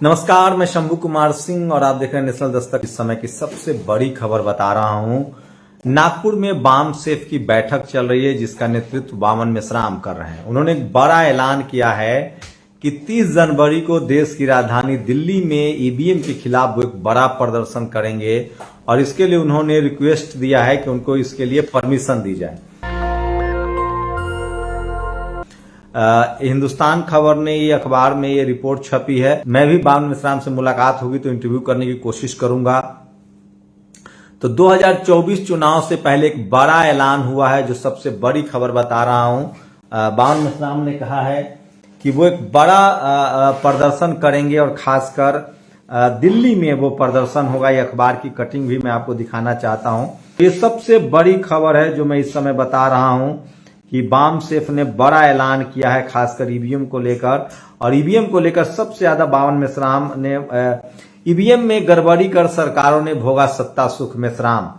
नमस्कार, मैं शंभू कुमार सिंह और आप देख रहे हैं नेशनल दस्तक। इस समय की सबसे बड़ी खबर बता रहा हूं। नागपुर में बाम सेफ की बैठक चल रही है जिसका नेतृत्व वामन मेश्राम कर रहे हैं। उन्होंने एक बड़ा ऐलान किया है कि 30 जनवरी को देश की राजधानी दिल्ली में ईवीएम के खिलाफ वो एक बड़ा प्रदर्शन करेंगे और इसके लिए उन्होंने रिक्वेस्ट दिया है कि उनको इसके लिए परमिशन दी जाए। हिंदुस्तान खबर ने ये अखबार में ये रिपोर्ट छपी है। मैं भी वामन मेश्राम से मुलाकात होगी तो इंटरव्यू करने की कोशिश करूंगा। तो 2024 चुनाव से पहले एक बड़ा ऐलान हुआ है जो सबसे बड़ी खबर बता रहा हूं। वामन मेश्राम ने कहा है कि वो एक बड़ा प्रदर्शन करेंगे और खासकर दिल्ली में वो प्रदर्शन होगा। ये अखबार की कटिंग भी मैं आपको दिखाना चाहता हूं। ये सबसे बड़ी खबर है जो मैं इस समय बता रहा हूं कि बाम सेफ ने बड़ा ऐलान किया है खासकर ईवीएम को लेकर। और ईवीएम को लेकर सबसे ज्यादा वामन मेश्राम ने ईवीएम में गड़बड़ी कर सरकारों ने भोगा सत्ता सुख। मेश्राम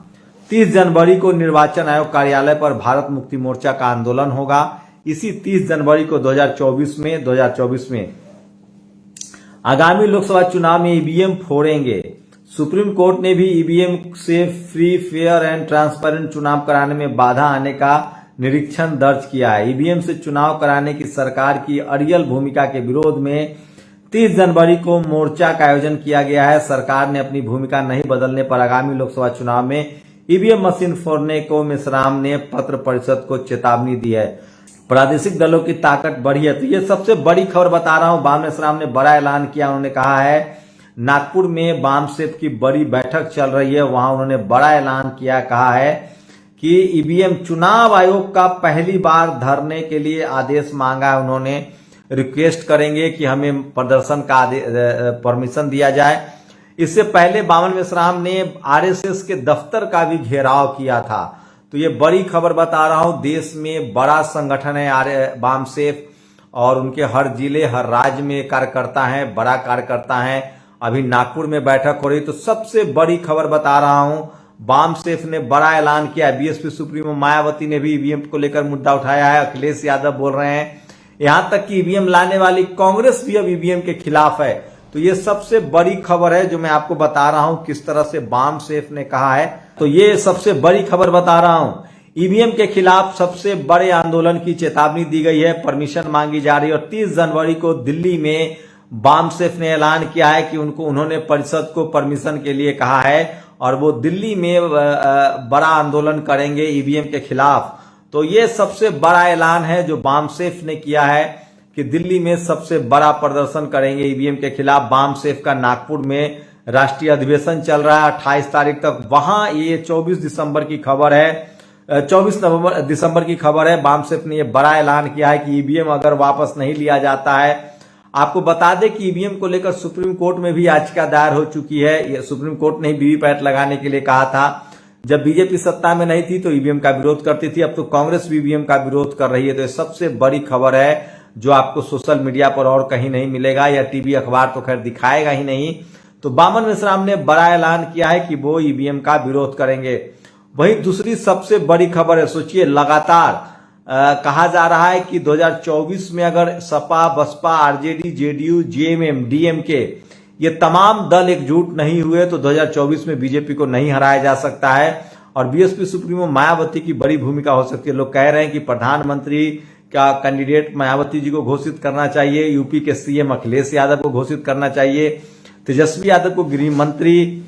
30 जनवरी को निर्वाचन आयोग कार्यालय पर भारत मुक्ति मोर्चा का आंदोलन होगा। इसी 30 जनवरी को 2024 में आगामी लोकसभा चुनाव में ईवीएम फोड़ेंगे। सुप्रीम कोर्ट ने भी ईवीएम से फ्री, फेयर एंड ट्रांसपेरेंट चुनाव कराने में बाधा आने का निरीक्षण दर्ज किया है। ईवीएम से चुनाव कराने की सरकार की अड़ियल भूमिका के विरोध में 30 जनवरी को मोर्चा का आयोजन किया गया है। सरकार ने अपनी भूमिका नहीं बदलने पर आगामी लोकसभा चुनाव में ईवीएम मशीन फोड़ने को मेश्राम ने पत्र परिषद को चेतावनी दी है। प्रादेशिक दलों की ताकत बढ़ी है। तो ये सबसे बड़ी खबर बता रहा हूं। वामन मेश्राम ने बड़ा ऐलान किया। उन्होंने कहा है नागपुर में बाम सेफ की बड़ी बैठक चल रही है, वहां उन्होंने बड़ा ऐलान किया। कहा है कि ईवीएम चुनाव आयोग का पहली बार धरने के लिए आदेश मांगा है। उन्होंने रिक्वेस्ट करेंगे कि हमें प्रदर्शन का परमिशन दिया जाए। इससे पहले वामन मेश्राम ने आरएसएस के दफ्तर का भी घेराव किया था। तो ये बड़ी खबर बता रहा हूं। देश में बड़ा संगठन है बाम सेफ और उनके हर जिले हर राज्य में कार्यकर्ता है, बड़ा कार्यकर्ता है। अभी नागपुर में बैठक हो रही। तो सबसे बड़ी खबर बता रहा हूं, बाम सेफ ने बड़ा ऐलान किया। बीएसपी सुप्रीमो मायावती ने भी ईवीएम को लेकर मुद्दा उठाया है। अखिलेश यादव बोल रहे हैं, यहां तक कि ईवीएम लाने वाली कांग्रेस भी अब ईवीएम के खिलाफ है। तो ये सबसे बड़ी खबर है जो मैं आपको बता रहा हूं किस तरह से बाम सेफ ने कहा है। तो ये सबसे बड़ी खबर बता रहा हूं। ईवीएम के खिलाफ सबसे बड़े आंदोलन की चेतावनी दी गई है, परमिशन मांगी जा रही है। और 30 जनवरी को दिल्ली में बाम सेफ ने ऐलान किया है कि उन्होंने परिषद को परमिशन के लिए कहा है और वो दिल्ली में बड़ा आंदोलन करेंगे ईवीएम के खिलाफ। तो ये सबसे बड़ा ऐलान है जो बाम सेफ ने किया है कि दिल्ली में सबसे बड़ा प्रदर्शन करेंगे ईवीएम के खिलाफ। बाम सेफ का नागपुर में राष्ट्रीय अधिवेशन चल रहा है 28 तारीख तक। वहां ये 24 दिसंबर की खबर है, 24 दिसंबर की खबर है। बाम सेफ ने ये बड़ा ऐलान किया है कि ईवीएम अगर वापस नहीं लिया जाता है। आपको बता दें कि ईवीएम को लेकर सुप्रीम कोर्ट में भी याचिका दायर हो चुकी है। ये सुप्रीम कोर्ट ने वीवीपैट लगाने के लिए कहा था। जब बीजेपी सत्ता में नहीं थी तो ईवीएम का विरोध करती थी, अब तो कांग्रेस भी ईवीएम का विरोध कर रही है। तो ये सबसे बड़ी खबर है जो आपको सोशल मीडिया पर और कहीं नहीं मिलेगा, या टीवी अखबार तो खैर दिखाएगा ही नहीं। तो वामन मेश्राम ने बड़ा ऐलान किया है कि वो ईवीएम का विरोध करेंगे। वहीं दूसरी सबसे बड़ी खबर है, सोचिए, लगातार कहा जा रहा है कि 2024 में अगर Sapa, Basapa, RJD, JDU, JMM, DMK ये तमाम दल एकजुट नहीं हुए तो 2024 में बीजेपी को नहीं हराया जा सकता है। और बीएसपी सुप्रीमो मायावती की बड़ी भूमिका हो सकती है। लोग कह रहे हैं कि प्रधानमंत्री का कैंडिडेट मायावती जी को घोषित करना चाहिए, यूपी के सीएम अखिलेश यादव को घोषित करना चाहिए, तेजस्वी यादव को गृह मंत्री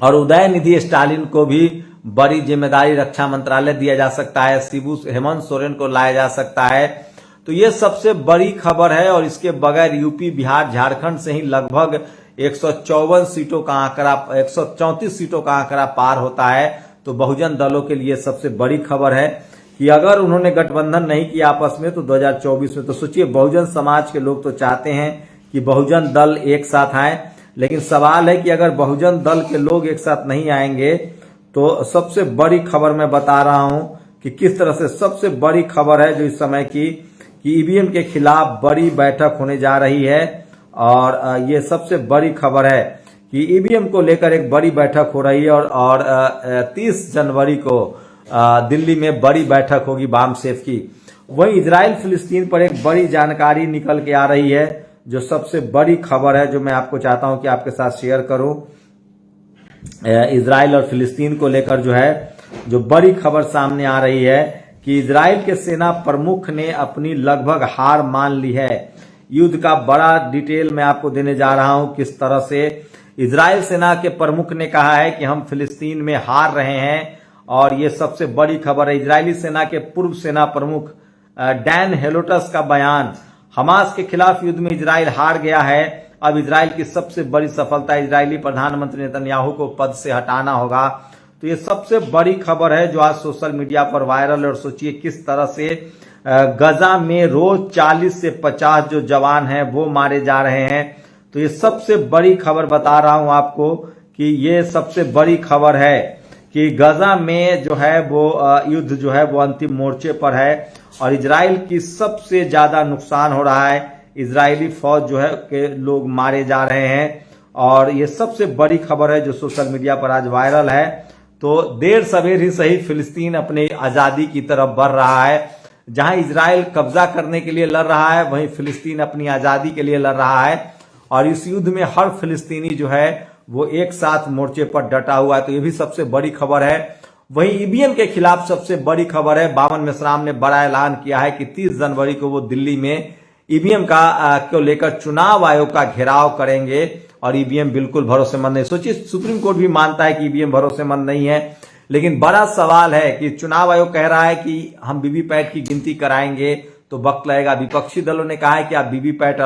और उदयनिधि स्टालिन को भी बड़ी जिम्मेदारी रक्षा मंत्रालय दिया जा सकता है, शिबू हेमंत सोरेन को लाया जा सकता है। तो ये सबसे बड़ी खबर है। और इसके बगैर यूपी, बिहार, झारखंड से ही लगभग 154 सीटों का आंकड़ा, 134 सीटों का आंकड़ा पार होता है। तो बहुजन दलों के लिए सबसे बड़ी खबर है कि अगर उन्होंने गठबंधन नहीं किया आपस में तो 2024 में, तो सोचिए, बहुजन समाज के लोग तो चाहते हैं कि बहुजन दल एक साथ आए, लेकिन सवाल है कि अगर बहुजन दल के लोग एक साथ नहीं आएंगे तो सबसे बड़ी खबर मैं बता रहा हूं कि किस तरह से सबसे बड़ी खबर है जो इस समय की कि ईवीएम के खिलाफ बड़ी बैठक होने जा रही है। और ये सबसे बड़ी खबर है कि ईवीएम को लेकर एक बड़ी बैठक हो रही है। और 30 जनवरी को दिल्ली में बड़ी बैठक होगी बाम सेफ की। वहीं इजराइल फिलिस्तीन पर एक बड़ी जानकारी निकल के आ रही है। जो सबसे बड़ी खबर है जो मैं आपको चाहता हूं कि आपके साथ शेयर करूं, इजराइल और फिलिस्तीन को लेकर जो है जो बड़ी खबर सामने आ रही है कि इजराइल के सेना प्रमुख ने अपनी लगभग हार मान ली है। युद्ध का बड़ा डिटेल मैं आपको देने जा रहा हूं, किस तरह से इजराइल सेना के प्रमुख ने कहा है कि हम फिलिस्तीन में हार रहे हैं। और ये सबसे बड़ी खबर है। इजरायली सेना के पूर्व सेना प्रमुख डैन हेलोटस का बयान, हमास के खिलाफ युद्ध में इजराइल हार गया है। अब इजराइल की सबसे बड़ी सफलता इजरायली प्रधानमंत्री नेतन्याहू को पद से हटाना होगा। तो ये सबसे बड़ी खबर है जो आज सोशल मीडिया पर वायरल है। और सोचिए किस तरह से गजा में रोज 40 से 50 जो जवान हैं वो मारे जा रहे हैं। तो ये सबसे बड़ी खबर बता रहा हूं आपको कि ये सबसे बड़ी खबर है कि गजा में जो है वो युद्ध जो है वो अंतिम मोर्चे पर है और इजराइल की सबसे ज्यादा नुकसान हो रहा है। इजरायली फौज जो है के लोग मारे जा रहे हैं और ये सबसे बड़ी खबर है जो सोशल मीडिया पर आज वायरल है। तो देर सवेर ही सही फिलिस्तीन अपनी आजादी की तरफ बढ़ रहा है। जहां इजराइल कब्जा करने के लिए लड़ रहा है वहीं फिलिस्तीन अपनी आजादी के लिए लड़ रहा है। और इस युद्ध में हर फिलिस्तीनी जो है वो एक साथ मोर्चे पर डटा हुआ है। तो ये भी सबसे बड़ी खबर है। वहीं ईवीएम के खिलाफ सबसे बड़ी खबर है, बावन मेश्राम ने बड़ा ऐलान किया है कि 30 जनवरी को वो दिल्ली में ईवीएम को लेकर चुनाव आयोग का घेराव करेंगे। और ईवीएम बिल्कुल भरोसेमंद नहीं। सोचिए सुप्रीम कोर्ट भी मानता है कि ईवीएम भरोसेमंद नहीं है, लेकिन बड़ा सवाल है कि चुनाव आयोग कह रहा है कि हम वीवीपैट की गिनती कराएंगे तो वक्त लगेगा। विपक्षी दलों ने कहा है कि आप वीवीपैट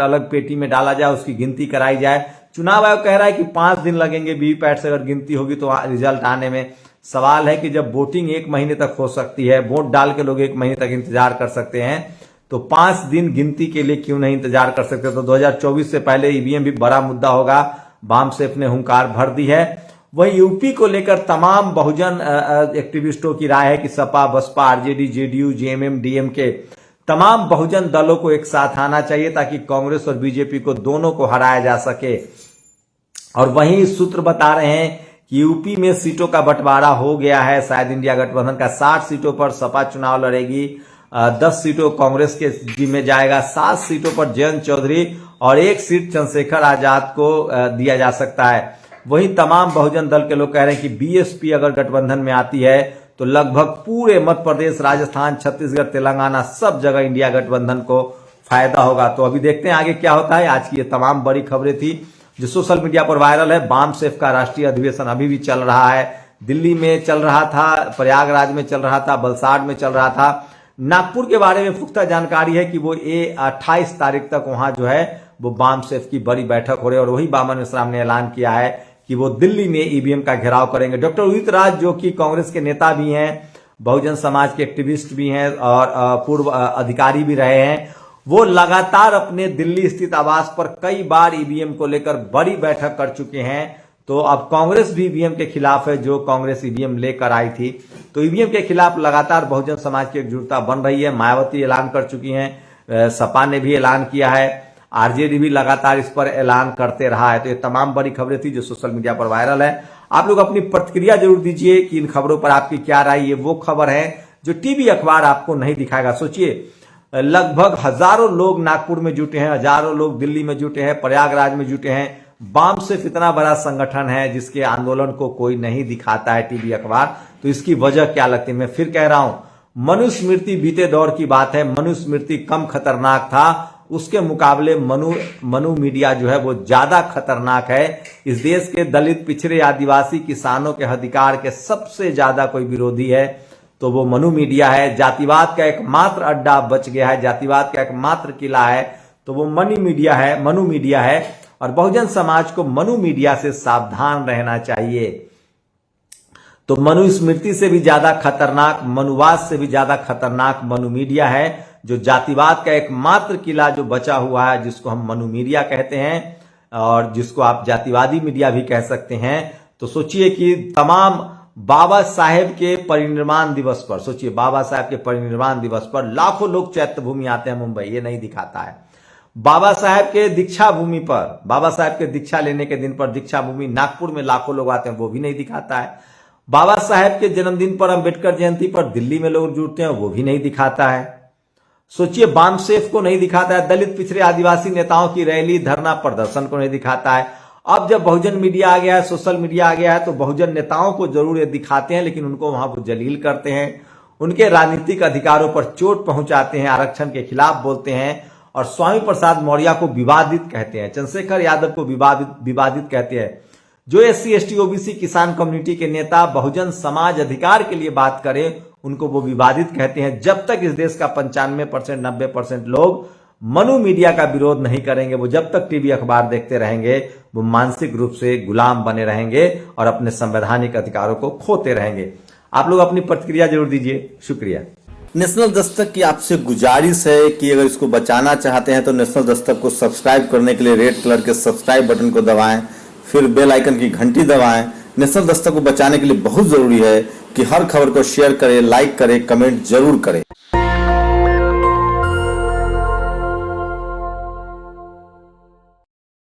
अलग पेटी में डाला जाए, उसकी गिनती कराई जाए। चुनाव आयोग कह रहा है कि 5 दिन लगेंगे वीवीपैट से अगर गिनती होगी तो रिजल्ट आने में। सवाल है कि जब वोटिंग 1 महीने तक हो सकती है, वोट डाल के लोग 1 महीने तक इंतजार कर सकते हैं, तो 5 दिन गिनती के लिए क्यों नहीं इंतजार कर सकते। तो 2024 से पहले ईवीएम भी बड़ा मुद्दा होगा। बामसेफ ने हुंकार भर दी है। वहीं यूपी को लेकर तमाम बहुजन एक्टिविस्टों की राय है कि Sapa, Basapa, RJD, JDU, JMM, DMK तमाम बहुजन दलों को एक साथ आना चाहिए ताकि कांग्रेस और बीजेपी को दोनों को हराया जा सके। और वहीं सूत्र बता रहे हैं कि यूपी में सीटों का बंटवारा हो गया है। शायद इंडिया गठबंधन का 60 सीटों पर सपा चुनाव लड़ेगी, 10 सीटों कांग्रेस के जिम्मे जाएगा, 7 सीटों पर जयंत चौधरी और 1 सीट चंद्रशेखर आजाद को दिया जा सकता है। वहीं तमाम बहुजन दल के लोग कह रहे हैं कि बीएसपी अगर गठबंधन में आती है तो लगभग पूरे मध्य प्रदेश, राजस्थान, छत्तीसगढ़, तेलंगाना सब जगह इंडिया गठबंधन को फायदा होगा। तो अभी देखते हैं आगे क्या होता है। आज की ये तमाम बड़ी खबरें थी जो सोशल मीडिया पर वायरल है। बामसेफ का राष्ट्रीय अधिवेशन अभी भी चल रहा है। दिल्ली में चल रहा था, प्रयागराज में चल रहा था, वलसाड में चल रहा था। नागपुर के बारे में पुख्ता जानकारी है कि वो 28 तारीख तक वहां जो है वो बामसेफ की बड़ी बैठक हो रही है। और वही बावन मेश्राम ने ऐलान किया है कि वो दिल्ली में ईवीएम का घेराव करेंगे। डॉक्टर उदित राज जो कि कांग्रेस के नेता भी हैं, बहुजन समाज के एक्टिविस्ट भी हैं और पूर्व अधिकारी भी रहे हैं, वो लगातार अपने दिल्ली स्थित आवास पर कई बार ईवीएम को लेकर बड़ी बैठक कर चुके हैं। तो अब कांग्रेस भी ईवीएम के खिलाफ है, जो कांग्रेस ईवीएम लेकर आई थी। तो ईवीएम के खिलाफ लगातार बहुजन समाज की एकजुटता बन रही है। मायावती ऐलान कर चुकी हैं, सपा ने भी ऐलान किया है, आरजेडी भी लगातार इस पर ऐलान करते रहा है। तो ये तमाम बड़ी खबरें थी जो सोशल मीडिया पर वायरल है। आप लोग अपनी प्रतिक्रिया जरूर दीजिए कि इन खबरों पर आपकी क्या राय। ये वो खबर है जो टीवी अखबार आपको नहीं दिखाएगा। सोचिए लगभग हजारों लोग नागपुर में जुटे हैं, हजारों लोग दिल्ली में जुटे हैं, प्रयागराज में जुटे हैं। बामसेफ इतना बड़ा संगठन है जिसके आंदोलन को कोई नहीं दिखाता है टीवी अखबार। तो इसकी वजह क्या लगती है? मैं फिर कह रहा हूं, मनुस्मृति बीते दौर की बात है। मनुस्मृति कम खतरनाक था, उसके मुकाबले मनु मीडिया जो है वो ज्यादा खतरनाक है। इस देश के दलित, पिछड़े, आदिवासी, किसानों के अधिकार के सबसे ज्यादा कोई विरोधी है तो वो मनु मीडिया है। जातिवाद का एकमात्र अड्डा बच गया है, जातिवाद का एकमात्र किला है तो वो मनु मीडिया है। और बहुजन समाज को मनु मीडिया से सावधान रहना चाहिए। तो मनुस्मृति से भी ज्यादा खतरनाक, मनुवाद से भी ज्यादा खतरनाक मनु मीडिया है, जो जातिवाद का एकमात्र किला जो बचा हुआ है, जिसको हम मनु मीडिया कहते हैं और जिसको आप जातिवादी मीडिया भी कह सकते हैं। तो सोचिए कि तमाम बाबा साहेब के परिनिर्वाण दिवस पर, सोचिए बाबा साहेब के परिनिर्वाण दिवस पर लाखों लोग चैत्य भूमि आते हैं मुंबई, ये नहीं दिखाता है। बाबा साहेब के दीक्षा भूमि पर, बाबा साहेब के दीक्षा लेने के दिन पर दीक्षा भूमि नागपुर में लाखों लोग आते हैं, वो भी नहीं दिखाता है। बाबा साहेब के जन्मदिन पर, अंबेडकर जयंती पर दिल्ली में लोग जुटते हैं, वो भी नहीं दिखाता है। सोचिए, बामसेफ को नहीं दिखाता है, दलित पिछड़े आदिवासी नेताओं की रैली धरना प्रदर्शन को नहीं दिखाता है। अब जब बहुजन मीडिया आ गया है, सोशल मीडिया आ गया है, तो बहुजन नेताओं को जरूर ये दिखाते हैं, लेकिन उनको वहां वो जलील करते हैं, उनके राजनीतिक अधिकारों पर चोट पहुंचाते हैं, आरक्षण के खिलाफ बोलते हैं और स्वामी प्रसाद मौर्य को विवादित कहते हैं, चंद्रशेखर यादव को विवादित कहते हैं। जो SC ST OBC किसान कम्युनिटी के नेता बहुजन समाज अधिकार के लिए बात करें, उनको वो विवादित कहते हैं। जब तक इस देश का 95% 90% लोग मनु मीडिया का विरोध नहीं करेंगे, वो जब तक टीवी अखबार देखते रहेंगे, वो मानसिक रूप से गुलाम बने रहेंगे और अपने संवैधानिक अधिकारों को खोते रहेंगे। आप लोग अपनी प्रतिक्रिया जरूर दीजिए। शुक्रिया। नेशनल दस्तक की आपसे गुजारिश है कि अगर इसको बचाना चाहते हैं तो नेशनल दस्तक को सब्सक्राइब करने के लिए रेड कलर के सब्सक्राइब बटन को दबाएं, फिर बेल आइकन की घंटी दबाएं। नेशनल दस्तक को बचाने के लिए बहुत जरूरी है कि हर खबर को शेयर करें, लाइक करें, कमेंट जरूर करें।